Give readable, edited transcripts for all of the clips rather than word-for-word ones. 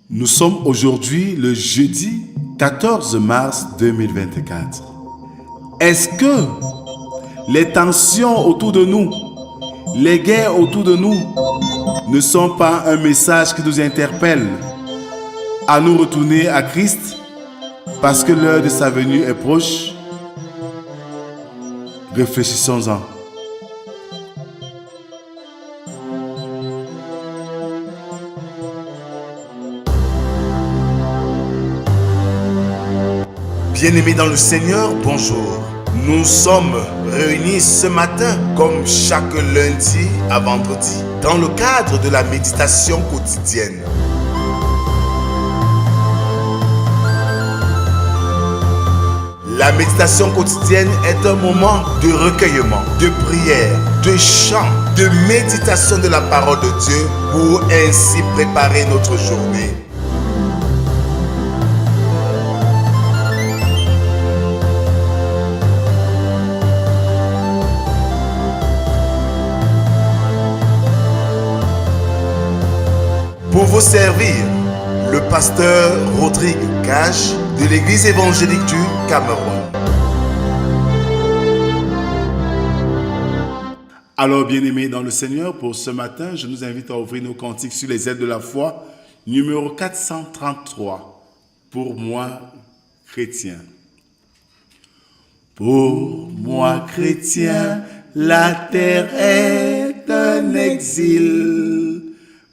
Nous sommes aujourd'hui le jeudi 14 mars 2024. Est-ce que les tensions autour de nous, les guerres autour de nous ne sont pas un message qui nous interpelle à nous retourner à Christ parce que l'heure de sa venue est proche? Réfléchissons-en. Bien-aimés dans le Seigneur, bonjour. Nous sommes réunis ce matin, comme chaque lundi à vendredi, dans le cadre de la méditation quotidienne. La méditation quotidienne est un moment de recueillement, de prière, de chant, de méditation de la parole de Dieu pour ainsi préparer notre journée. Pour vous servir, le pasteur Rodrigue Gage de l'Église évangélique du Cameroun. Alors, bien-aimés dans le Seigneur, pour ce matin, je nous invite à ouvrir nos cantiques sur les ailes de la foi, numéro 433, pour moi, chrétien. Pour moi, chrétien, la terre est un exil.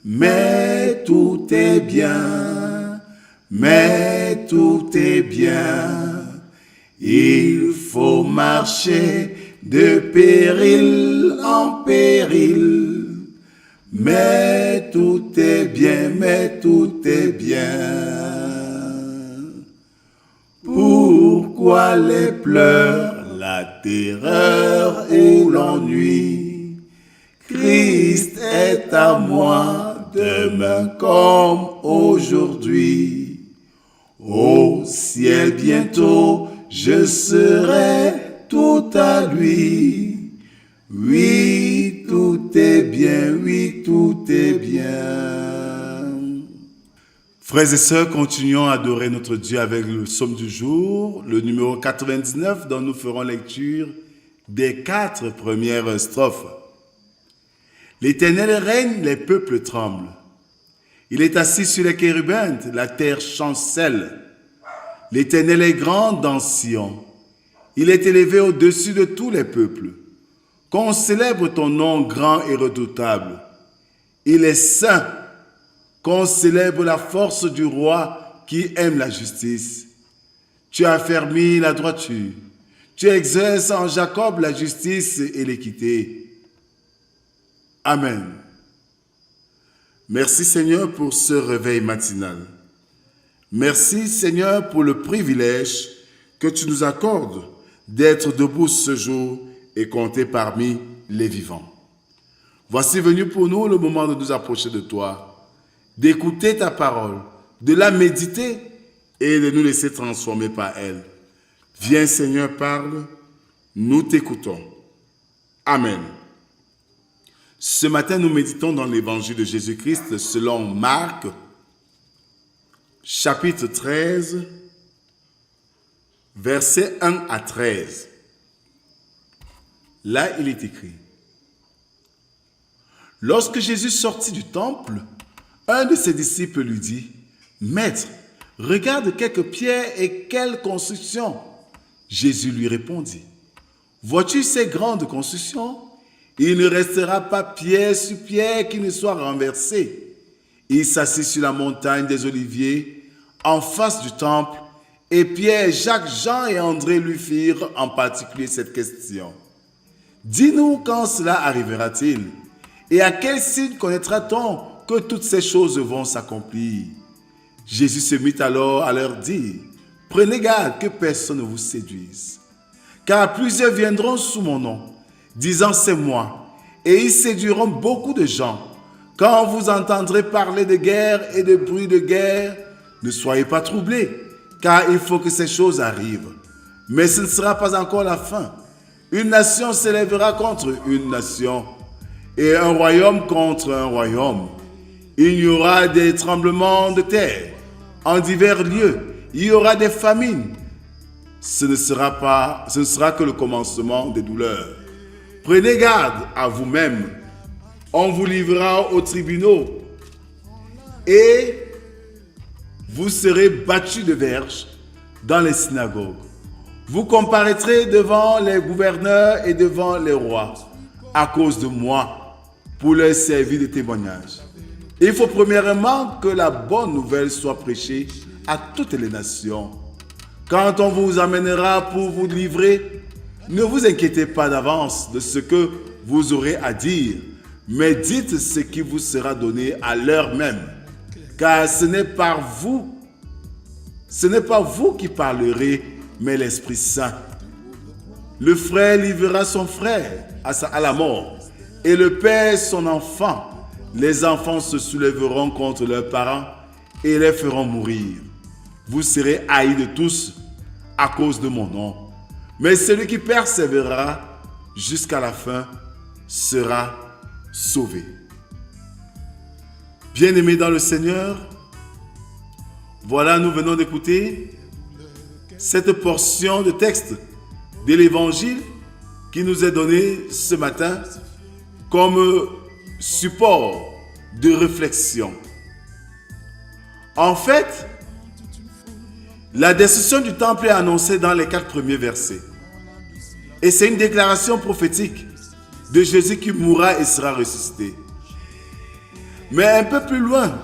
Mais tout est bien, mais tout est bien. Il faut marcher de péril en péril. Mais tout est bien, mais tout est bien. Pourquoi les pleurs, la terreur ou l'ennui? Christ est à moi, demain comme aujourd'hui. Au ciel bientôt, je serai tout à lui. Oui, tout est bien, oui, tout est bien. Frères et sœurs, continuons à adorer notre Dieu avec le psaume du jour, le numéro 99, dont nous ferons lecture des 4 premières strophes. L'Éternel règne, les peuples tremblent. Il est assis sur les chérubins, la terre chancelle. L'Éternel est grand dans Sion. Il est élevé au-dessus de tous les peuples. Qu'on célèbre ton nom grand et redoutable. Il est saint. Qu'on célèbre la force du roi qui aime la justice. Tu as affermi la droiture. Tu exerces en Jacob la justice et l'équité. Amen. Merci Seigneur pour ce réveil matinal. Merci Seigneur pour le privilège que tu nous accordes d'être debout ce jour et compter parmi les vivants. Voici venu pour nous le moment de nous approcher de toi, d'écouter ta parole, de la méditer et de nous laisser transformer par elle. Viens Seigneur, parle, nous t'écoutons. Amen. Ce matin, nous méditons dans l'évangile de Jésus-Christ selon Marc, chapitre 13, versets 1 à 13. Là, il est écrit: Lorsque Jésus sortit du temple, un de ses disciples lui dit: Maître, regarde quelques pierres et quelle construction. Jésus lui répondit: Vois-tu ces grandes constructions? Il ne restera pas pierre sur pierre qui ne soit renversée. Il s'assit sur la montagne des Oliviers, en face du temple, et Pierre, Jacques, Jean et André lui firent en particulier cette question. Dis-nous quand cela arrivera-t-il? Et à quel signe connaîtra-t-on que toutes ces choses vont s'accomplir? Jésus se mit alors à leur dire: Prenez garde que personne ne vous séduise. Car plusieurs viendront sous mon nom, disant c'est moi, et ils séduiront beaucoup de gens. Quand vous entendrez parler de guerre et de bruit de guerre, ne soyez pas troublés, car il faut que ces choses arrivent. Mais ce ne sera pas encore la fin. Une nation s'élèvera contre une nation, et un royaume contre un royaume. Il y aura des tremblements de terre en divers lieux. Il y aura des famines. Ce ne sera que le commencement des douleurs. Prenez garde à vous-même. On vous livrera aux tribunaux et vous serez battus de verges dans les synagogues. Vous comparaîtrez devant les gouverneurs et devant les rois à cause de moi pour leur servir de témoignage. Il faut premièrement que la bonne nouvelle soit prêchée à toutes les nations. Quand on vous amènera pour vous livrer, ne vous inquiétez pas d'avance de ce que vous aurez à dire, mais dites ce qui vous sera donné à l'heure même, car ce n'est pas vous qui parlerez, mais l'Esprit Saint. Le frère livrera son frère à la mort, et le père son enfant. Les enfants se soulèveront contre leurs parents et les feront mourir. Vous serez haïs de tous à cause de mon nom. Mais celui qui persévérera jusqu'à la fin sera sauvé. Bien-aimés dans le Seigneur, voilà, nous venons d'écouter cette portion de texte de l'Évangile qui nous est donnée ce matin comme support de réflexion. En fait, la destruction du temple est annoncée dans les 4 premiers versets. Et c'est une déclaration prophétique de Jésus qui mourra et sera ressuscité. Mais un peu plus loin,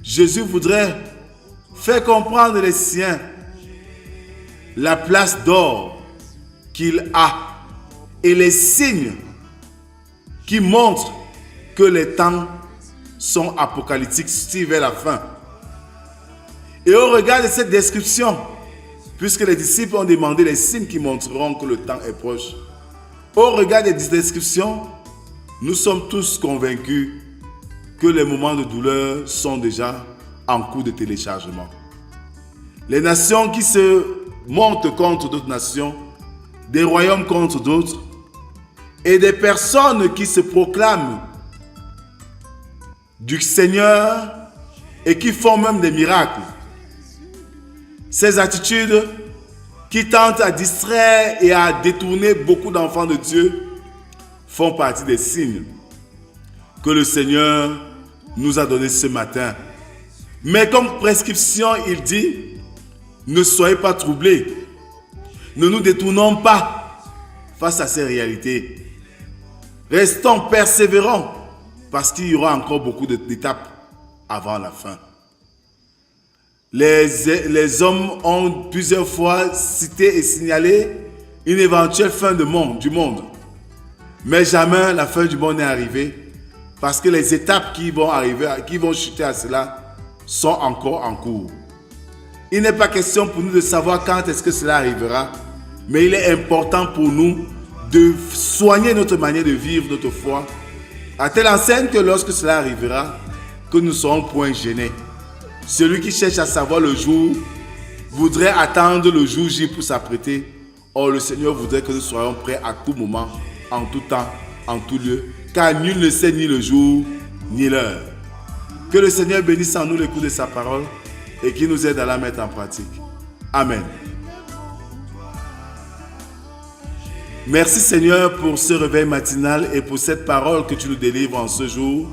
Jésus voudrait faire comprendre les siens la place d'or qu'il a et les signes qui montrent que les temps sont apocalyptiques vers la fin. Et au regard de cette description, puisque les disciples ont demandé les signes qui montreront que le temps est proche, au regard des descriptions, nous sommes tous convaincus que les moments de douleur sont déjà en cours de téléchargement. Les nations qui se montent contre d'autres nations, des royaumes contre d'autres, et des personnes qui se proclament du Seigneur et qui font même des miracles. Ces attitudes qui tentent à distraire et à détourner beaucoup d'enfants de Dieu font partie des signes que le Seigneur nous a donnés ce matin. Mais comme prescription, il dit, ne soyez pas troublés, ne nous détournons pas face à ces réalités. Restons persévérants parce qu'il y aura encore beaucoup d'étapes avant la fin. Les hommes ont plusieurs fois cité et signalé une éventuelle fin du monde. Mais jamais la fin du monde n'est arrivée parce que les étapes qui vont arriver, qui vont chuter à cela, sont encore en cours. Il n'est pas question pour nous de savoir quand est-ce que cela arrivera, mais il est important pour nous de soigner notre manière de vivre notre foi, à telle enseigne que lorsque cela arrivera, que nous ne serons point gênés. Celui qui cherche à savoir le jour voudrait attendre le jour J pour s'apprêter. Or, le Seigneur voudrait que nous soyons prêts à tout moment, en tout temps, en tout lieu, car nul ne sait ni le jour, ni l'heure. Que le Seigneur bénisse en nous l'écoute de sa parole et qu'il nous aide à la mettre en pratique. Amen. Merci Seigneur pour ce réveil matinal et pour cette parole que tu nous délivres en ce jour,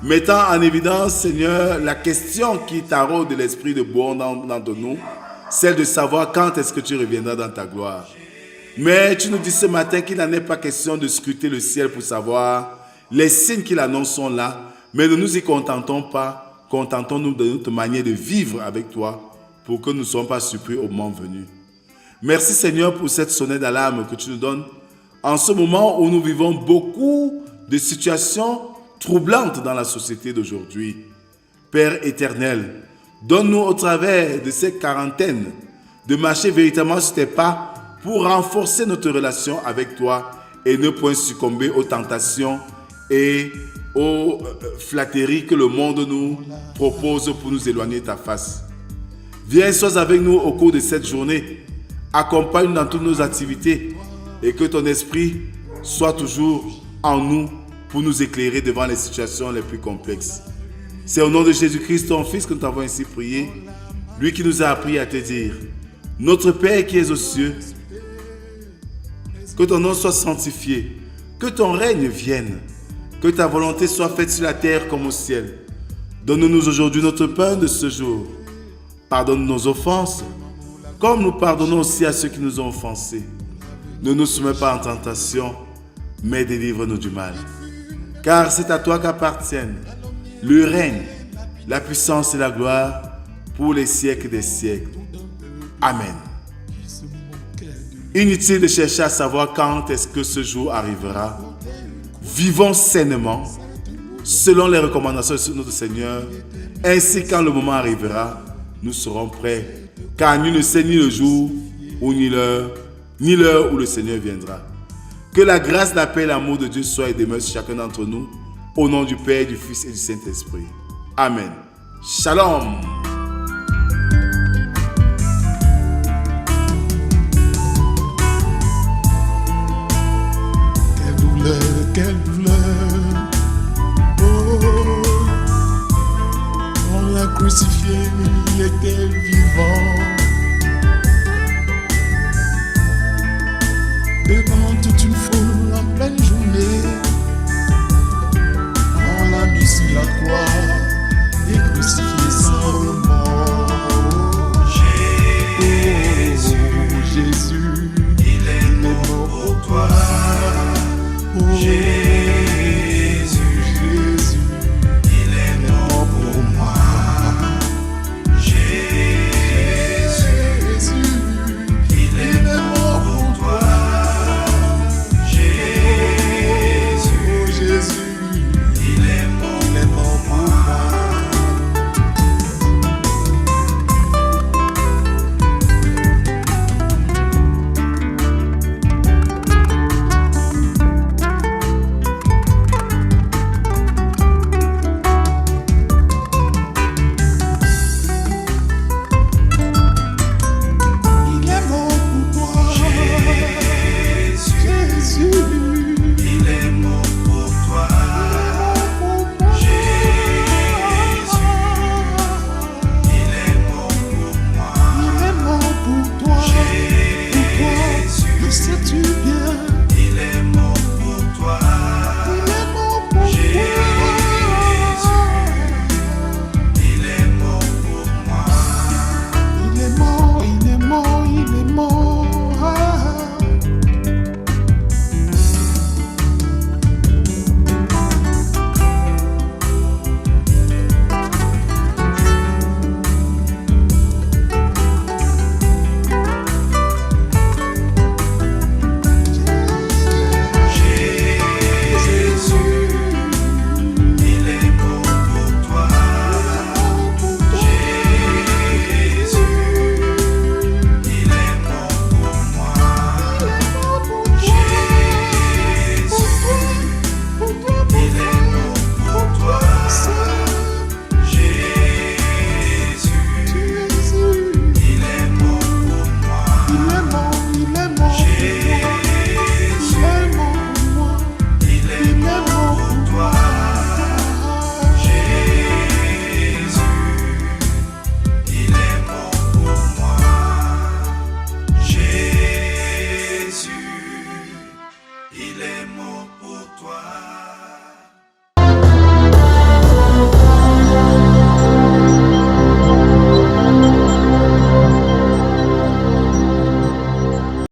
mettant en évidence, Seigneur, la question qui taraude de l'esprit de bon d'entre nous, celle de savoir quand est-ce que tu reviendras dans ta gloire. Mais tu nous dis ce matin qu'il n'en est pas question de scruter le ciel pour savoir. Les signes qu'il annonce sont là, mais ne nous y contentons pas. Contentons-nous de notre manière de vivre avec toi pour que nous ne soyons pas surpris au moment venu. Merci Seigneur pour cette sonnette d'alarme que tu nous donnes en ce moment où nous vivons beaucoup de situations troublantes dans la société d'aujourd'hui. Père éternel, donne-nous au travers de cette quarantaine de marcher véritablement sur tes pas pour renforcer notre relation avec toi et ne point succomber aux tentations et aux flatteries que le monde nous propose pour nous éloigner de ta face. Viens, sois avec nous au cours de cette journée. Accompagne-nous dans toutes nos activités et que ton esprit soit toujours en nous pour nous éclairer devant les situations les plus complexes. C'est au nom de Jésus-Christ, ton Fils, que nous t'avons ainsi prié, lui qui nous a appris à te dire, notre Père qui es aux cieux, que ton nom soit sanctifié, que ton règne vienne, que ta volonté soit faite sur la terre comme au ciel. Donne-nous aujourd'hui notre pain de ce jour. Pardonne nos offenses, comme nous pardonnons aussi à ceux qui nous ont offensés. Ne nous soumets pas en tentation, mais délivre-nous du mal. Car c'est à toi qu'appartiennent le règne, la puissance et la gloire pour les siècles des siècles. Amen. Inutile de chercher à savoir quand est-ce que ce jour arrivera. Vivons sainement, selon les recommandations de notre Seigneur. Ainsi, quand le moment arrivera, nous serons prêts. Car nul ne sait ni le jour ou ni l'heure où le Seigneur viendra. Que la grâce, la paix et l'amour de Dieu soient et demeurent sur chacun d'entre nous. Au nom du Père, du Fils et du Saint-Esprit. Amen. Shalom.